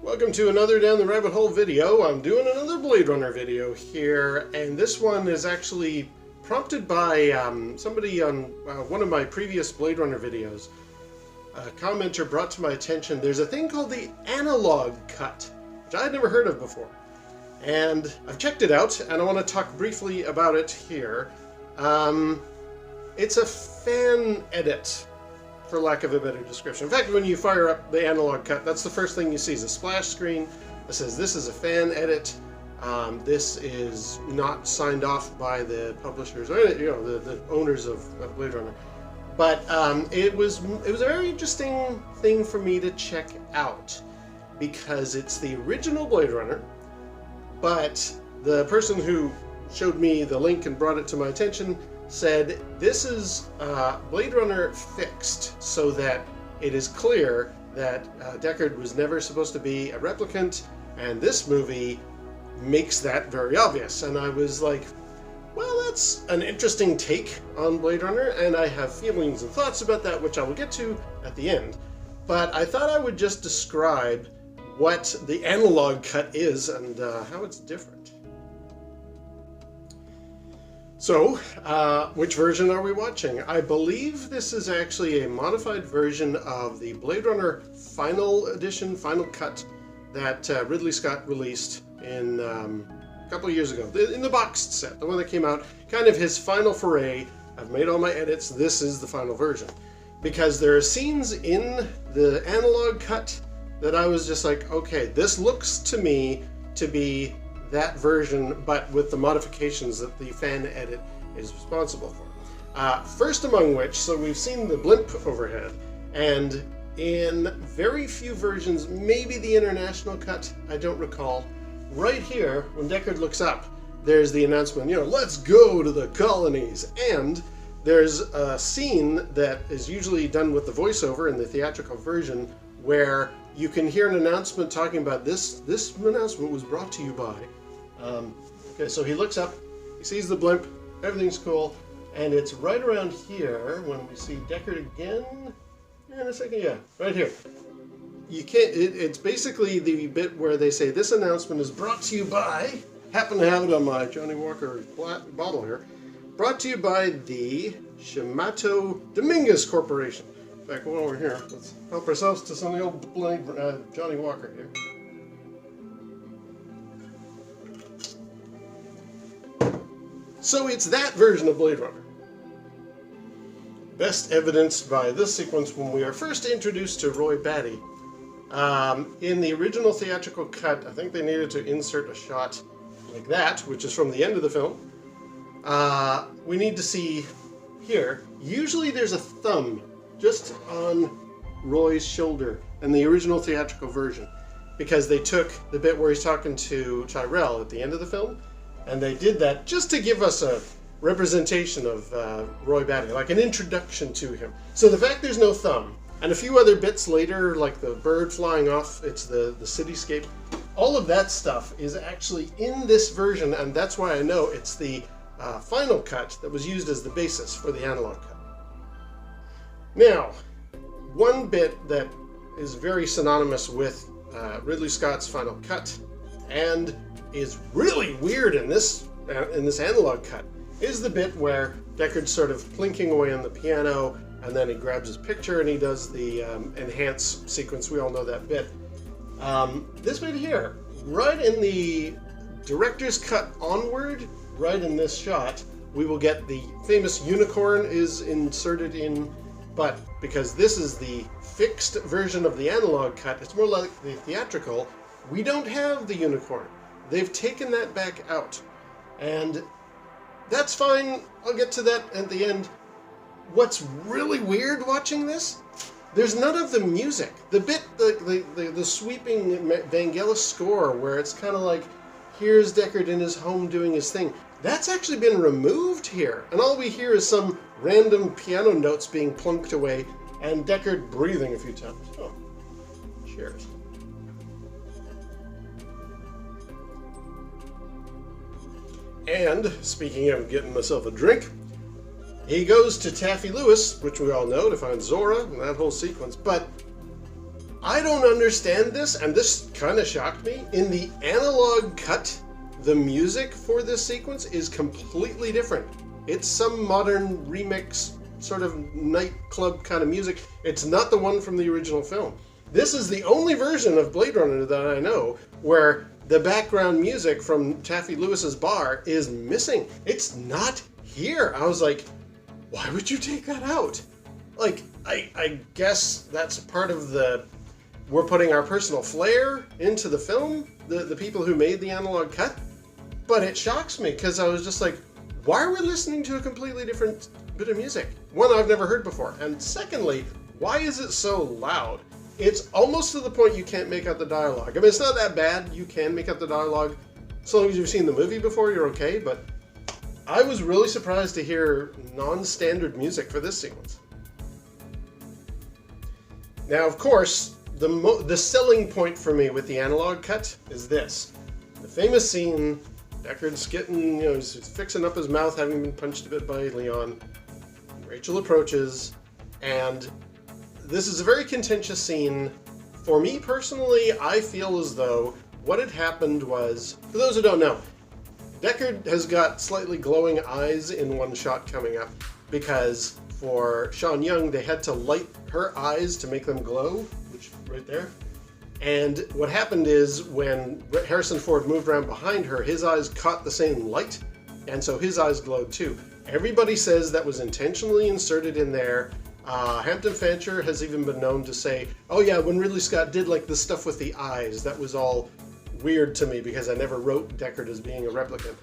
Welcome to another Down the Rabbit Hole video. I'm doing another Blade Runner video here, and this one is actually prompted by somebody on one of my previous Blade Runner videos. A commenter brought to my attention there's a thing called the analog cut, which I had never heard of before. And I've checked it out, and I want to talk briefly about it here. It's a fan edit, for lack of a better description. In fact, when you fire up the analog cut, that's the first thing you see is a splash screen that says this is a fan edit. This is not signed off by the publishers or the owners of Blade Runner. But it was a very interesting thing for me to check out because it's the original Blade Runner, but the person who showed me the link and brought it to my attention said this is Blade Runner fixed so that it is clear that Deckard was never supposed to be a replicant, and this movie makes that very obvious. And I was like, well, that's an interesting take on Blade Runner, and I have feelings and thoughts about that, which I will get to at the end. But I thought I would just describe what the analog cut is and how it's different. So, which version are we watching? I believe this is actually a modified version of the Blade Runner Final Edition, Final Cut, that Ridley Scott released in a couple of years ago. In the boxed set, the one that came out, kind of his final foray. I've made all my edits, this is the final version. Because there are scenes in the analog cut that I was just like, okay, this looks to me to be that version, but with the modifications that the fan edit is responsible for. First among which, so we've seen the blimp overhead, and in very few versions, maybe the international cut, I don't recall, right here, when Deckard looks up, there's the announcement, let's go to the colonies, and there's a scene that is usually done with the voiceover in the theatrical version where you can hear an announcement talking about this announcement was brought to you by. Okay, so he looks up, he sees the blimp, everything's cool, and it's right around here when we see Deckard again. In a second, yeah, right here. You can't. It's basically the bit where they say this announcement is brought to you by. Happen to have it on my Johnny Walker bottle here. Brought to you by the Shamato Dominguez Corporation. In fact, while we're here, let's help ourselves to some of the old Johnny Walker here. So it's that version of Blade Runner. Best evidenced by this sequence when we are first introduced to Roy Batty. In the original theatrical cut, I think they needed to insert a shot like that, which is from the end of the film. We need to see here, usually there's a thumb just on Roy's shoulder in the original theatrical version, because they took the bit where he's talking to Tyrell at the end of the film, and they did that just to give us a representation of Roy Batty, like an introduction to him. So the fact there's no thumb, and a few other bits later, like the bird flying off, it's the cityscape, all of that stuff is actually in this version, and that's why I know it's the final cut that was used as the basis for the analog cut. Now, one bit that is very synonymous with Ridley Scott's final cut, and is really weird in this analog cut, is the bit where Deckard's sort of plinking away on the piano, and then he grabs his picture and he does the enhance sequence. We all know that bit. This bit here, right in the director's cut onward, right in this shot, we will get the famous unicorn is inserted in, but because this is the fixed version of the analog cut, it's more like the theatrical, we don't have the unicorn. They've taken that back out, and that's fine. I'll get to that at the end. What's really weird watching this, there's none of the music. The bit, the sweeping Vangelis score where it's kind of like, here's Deckard in his home doing his thing. That's actually been removed here, and all we hear is some random piano notes being plunked away and Deckard breathing a few times. Oh, cheers. And, speaking of getting myself a drink, he goes to Taffy Lewis, which we all know, to find Zora and that whole sequence. But I don't understand this, and this kind of shocked me. In the analog cut, the music for this sequence is completely different. It's some modern remix, sort of nightclub kind of music. It's not the one from the original film. This is the only version of Blade Runner that I know where the background music from Taffy Lewis's bar is missing. It's not here. I was like, why would you take that out? Like, I guess that's part of the, we're putting our personal flair into the film, the people who made the analog cut. But it shocks me because I was just like, why are we listening to a completely different bit of music? One I've never heard before. And secondly, why is it so loud? It's almost to the point you can't make out the dialogue. I mean, it's not that bad. You can make out the dialogue. So long as you've seen the movie before, you're okay. But I was really surprised to hear non-standard music for this sequence. Now, of course, the selling point for me with the analog cut is this. The famous scene, Deckard's getting, he's fixing up his mouth, having been punched a bit by Leon. Rachel approaches, and this is a very contentious scene. For me personally, I feel as though what had happened was, for those who don't know, Deckard has got slightly glowing eyes in one shot coming up because for Sean Young, they had to light her eyes to make them glow, which right there. And what happened is when Harrison Ford moved around behind her, his eyes caught the same light, and so his eyes glowed too. Everybody says that was intentionally inserted in there. Hampton Fancher has even been known to say, oh yeah, when Ridley Scott did like the stuff with the eyes, that was all weird to me because I never wrote Deckard as being a replicant.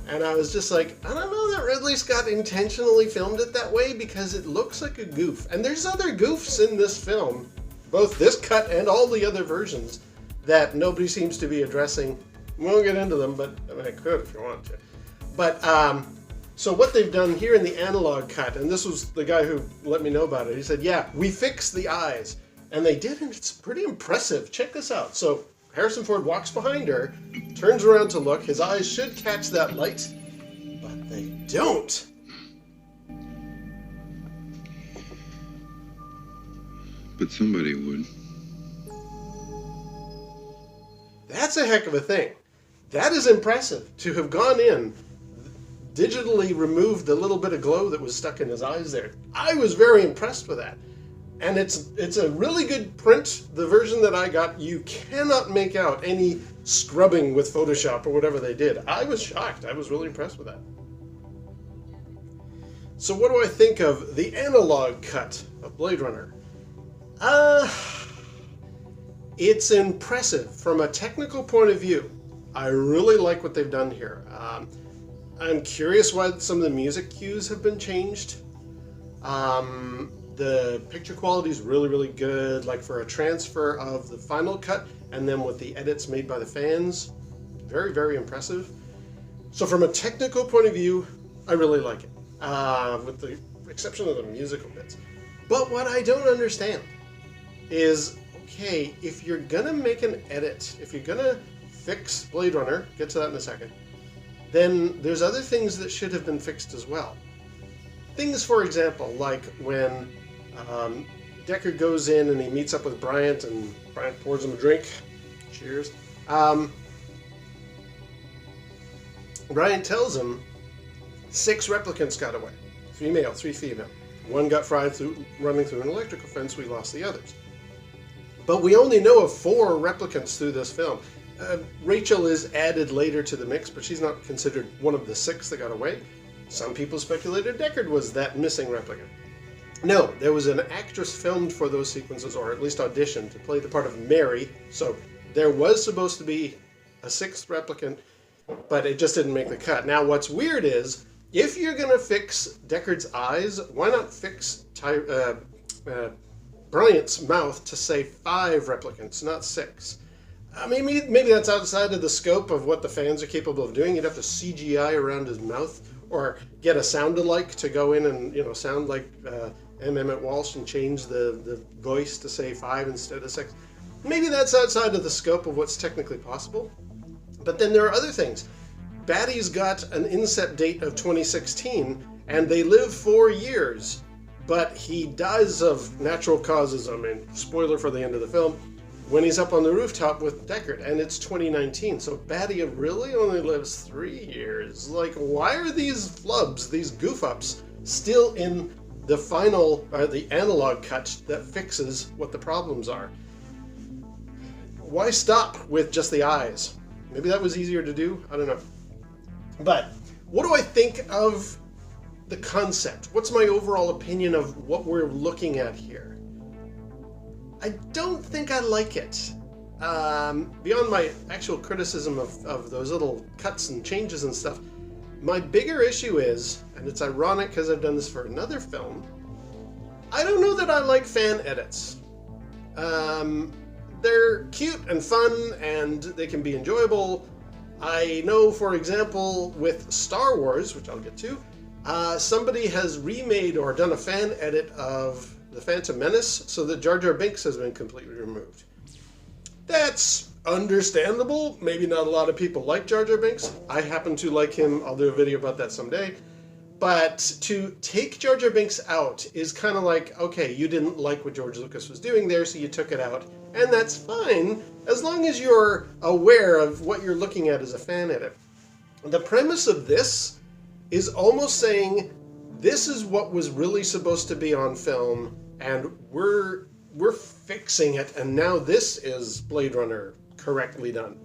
And I was just like, I don't know that Ridley Scott intentionally filmed it that way because it looks like a goof. And there's other goofs in this film, both this cut and all the other versions, that nobody seems to be addressing. We won't get into them, but I mean, I could if you want to. But, so what they've done here in the analog cut, and this was the guy who let me know about it, he said, yeah, we fixed the eyes. And they did, and it's pretty impressive. Check this out. So Harrison Ford walks behind her, turns around to look. His eyes should catch that light, but they don't. But somebody would. That's a heck of a thing. That is impressive, to have gone in, digitally removed the little bit of glow that was stuck in his eyes there. I was very impressed with that. And it's a really good print. The version that I got, you cannot make out any scrubbing with Photoshop or whatever they did. I was shocked. I was really impressed with that. So what do I think of the analog cut of Blade Runner? It's impressive from a technical point of view. I really like what they've done here. I'm curious why some of the music cues have been changed. The picture quality is really, really good, like for a transfer of the final cut and then with the edits made by the fans. Very, very impressive. So from a technical point of view, I really like it, with the exception of the musical bits. But what I don't understand is, okay, if you're gonna make an edit, if you're gonna fix Blade Runner, get to that in a second, then there's other things that should have been fixed as well. Things, for example, like when Deckard goes in and he meets up with Bryant and Bryant pours him a drink. Cheers. Bryant tells him 6 replicants got away. 3 male, 3 female. 1 got fried running through an electrical fence. We lost the others. But we only know of 4 replicants through this film. Rachel is added later to the mix, but she's not considered one of the 6 that got away. Some people speculated Deckard was that missing replicant. No, there was an actress filmed for those sequences, or at least auditioned, to play the part of Mary. So there was supposed to be a 6th replicant, but it just didn't make the cut. Now, what's weird is, if you're going to fix Deckard's eyes, why not fix Bryant's mouth to say 5 replicants, not 6? I mean, maybe that's outside of the scope of what the fans are capable of doing. You'd have to CGI around his mouth, or get a sound-alike to go in and, sound like M. Emmett Walsh and change the voice to say 5 instead of 6. Maybe that's outside of the scope of what's technically possible. But then there are other things. Batty's got an inset date of 2016, and they live 4 years, but he dies of natural causes. I mean, spoiler for the end of the film. when he's up on the rooftop with Deckard, and it's 2019. So Batty really only lives 3 years. Like, why are these flubs, these goof-ups, still in the final, the analog cut that fixes what the problems are? Why stop with just the eyes? Maybe that was easier to do? I don't know. But what do I think of the concept? What's my overall opinion of what we're looking at here? I don't think I like it. Beyond my actual criticism of those little cuts and changes and stuff, my bigger issue is, and it's ironic because I've done this for another film, I don't know that I like fan edits. They're cute and fun, and they can be enjoyable. I know, for example, with Star Wars, which I'll get to, somebody has remade or done a fan edit of The Phantom Menace so that Jar Jar Binks has been completely removed. That's understandable. Maybe not a lot of people like Jar Jar Binks. I happen to like him. I'll do a video about that someday. But to take Jar Jar Binks out is kind of like, okay, you didn't like what George Lucas was doing there, so you took it out. And that's fine, as long as you're aware of what you're looking at as a fan edit. The premise of this is almost saying, this is what was really supposed to be on film, and we're fixing it, and now this is Blade Runner correctly done.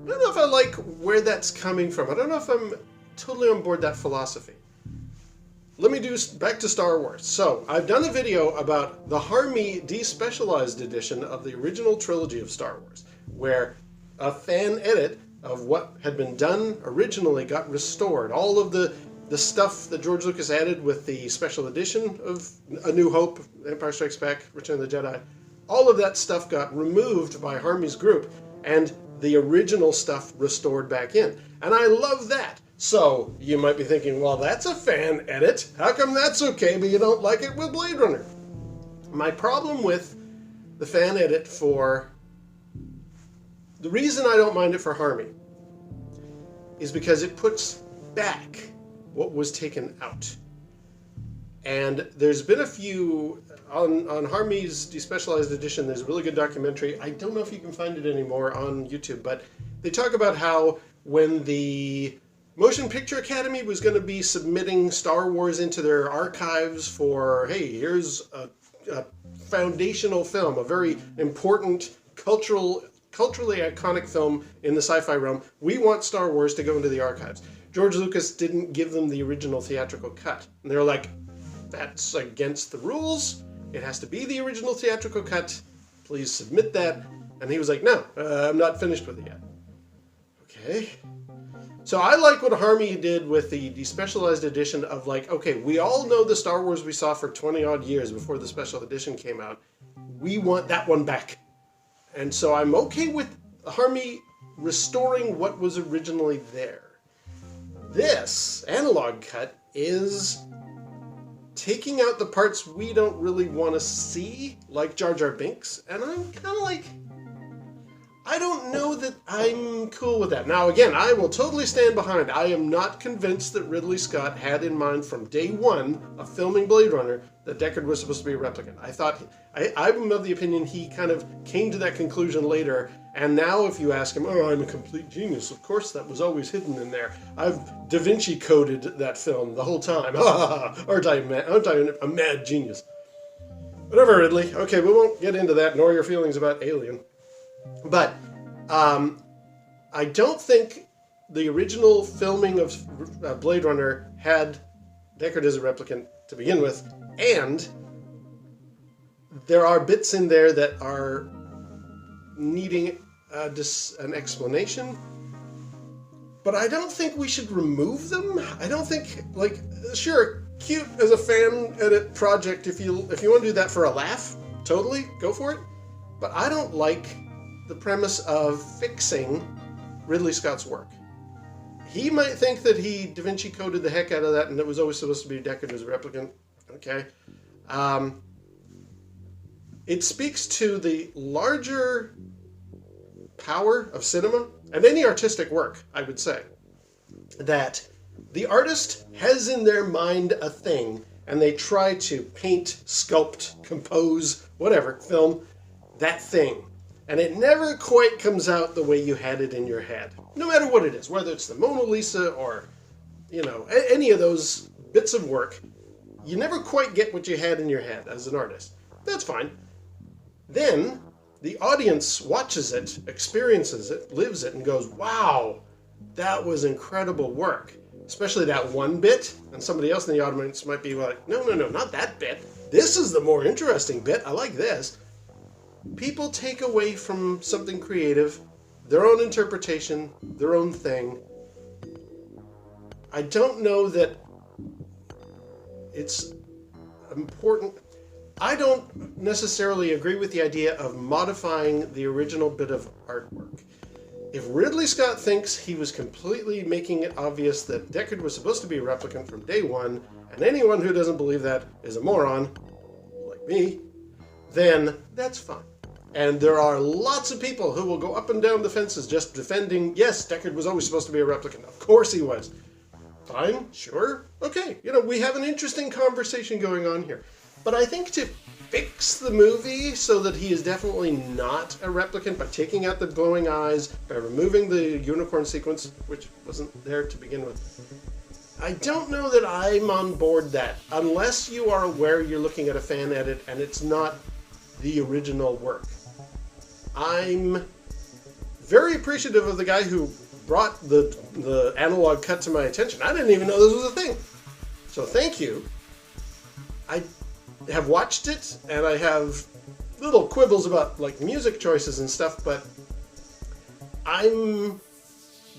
I don't know if I like where that's coming from. I don't know if I'm totally on board that philosophy. Let me do back to Star Wars. So, I've done a video about the Harmy despecialized edition of the original trilogy of Star Wars, where a fan edit of what had been done originally got restored. All of the stuff that George Lucas added with the special edition of A New Hope, Empire Strikes Back, Return of the Jedi, all of that stuff got removed by Harmy's group, and the original stuff restored back in. And I love that. So, you might be thinking, well, that's a fan edit. How come that's okay, but you don't like it with Blade Runner? My problem with the fan edit for... The reason I don't mind it for Harmy is because it puts back what was taken out. And there's been a few... On Harmy's despecialized edition, there's a really good documentary. I don't know if you can find it anymore on YouTube, but they talk about how when the Motion Picture Academy was going to be submitting Star Wars into their archives for, hey, here's a foundational film, a very important culturally iconic film in the sci-fi realm. We want Star Wars to go into the archives. George Lucas didn't give them the original theatrical cut. And they're like, that's against the rules. It has to be the original theatrical cut. Please submit that. And he was like, no, I'm not finished with it yet. Okay. So I like what Harmy did with the despecialized edition of like, okay, we all know the Star Wars we saw for 20 odd years before the special edition came out. We want that one back. And so I'm okay with Harmy restoring what was originally there. This analog cut is taking out the parts we don't really want to see, like Jar Jar Binks, and I'm kind of like, I don't know that I'm cool with that. Now, again, I will totally stand behind. I am not convinced that Ridley Scott had in mind from day one of filming Blade Runner that Deckard was supposed to be a replicant. I'm of the opinion he kind of came to that conclusion later, and now if you ask him, oh, I'm a complete genius, of course that was always hidden in there. I've Da Vinci coded that film the whole time. Aren't I a mad genius? Whatever, Ridley. Okay, we won't get into that, nor your feelings about Alien. But I don't think the original filming of Blade Runner had Deckard as a replicant to begin with, and there are bits in there that are needing an explanation, but I don't think we should remove them. I don't think, like, sure, cute as a fan edit project, if you want to do that for a laugh, totally, go for it, but I don't like the premise of fixing Ridley Scott's work. He might think that he Da Vinci coded the heck out of that and it was always supposed to be Deckard as a replicant. Okay. It speaks to the larger power of cinema and any artistic work, I would say, that the artist has in their mind a thing and they try to paint, sculpt, compose, whatever, film that thing. And it never quite comes out the way you had it in your head. No matter what it is, whether it's the Mona Lisa or, any of those bits of work, you never quite get what you had in your head as an artist. That's fine. Then the audience watches it, experiences it, lives it, and goes, wow, that was incredible work. Especially that one bit, and somebody else in the audience might be like, no, not that bit. This is the more interesting bit. I like this. People take away from something creative, their own interpretation, their own thing. I don't know that it's important. I don't necessarily agree with the idea of modifying the original bit of artwork. If Ridley Scott thinks he was completely making it obvious that Deckard was supposed to be a replicant from day one, and anyone who doesn't believe that is a moron, like me, then that's fine. And there are lots of people who will go up and down the fences just defending, yes, Deckard was always supposed to be a replicant. Of course he was. Fine, sure, okay. We have an interesting conversation going on here. But I think to fix the movie so that he is definitely not a replicant by taking out the glowing eyes, by removing the unicorn sequence, which wasn't there to begin with, I don't know that I'm on board that, unless you are aware you're looking at a fan edit and it's not the original work. I'm very appreciative of the guy who brought the analog cut to my attention. I didn't even know this was a thing. So thank you. I have watched it, and I have little quibbles about music choices and stuff, but I'm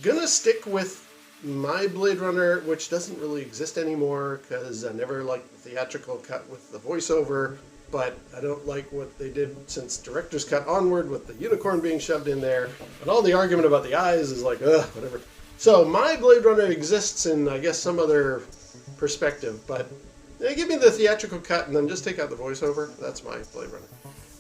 gonna stick with my Blade Runner, which doesn't really exist anymore because I never liked the theatrical cut with the voiceover, but I don't like what they did since director's cut onward with the unicorn being shoved in there, and all the argument about the eyes is whatever. So my Blade Runner exists in, I guess, some other perspective, but give me the theatrical cut and then just take out the voiceover. That's my Blade Runner.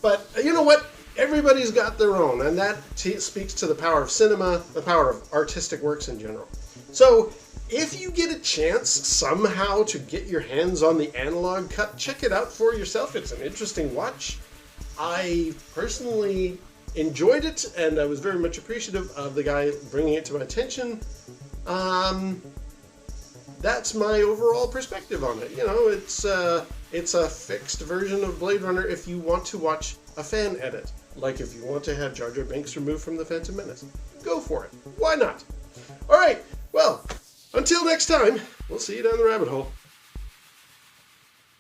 But you know what? Everybody's got their own, and that speaks to the power of cinema, the power of artistic works in general. So if you get a chance somehow to get your hands on the analog cut, check it out for yourself. It's an interesting watch. I personally enjoyed it, and I was very much appreciative of the guy bringing it to my attention. That's my overall perspective on it. It's a fixed version of Blade Runner if you want to watch a fan edit. Like if you want to have Jar Jar Binks removed from The Phantom Menace. Go for it. Why not? All right. Well, until next time, we'll see you down the rabbit hole.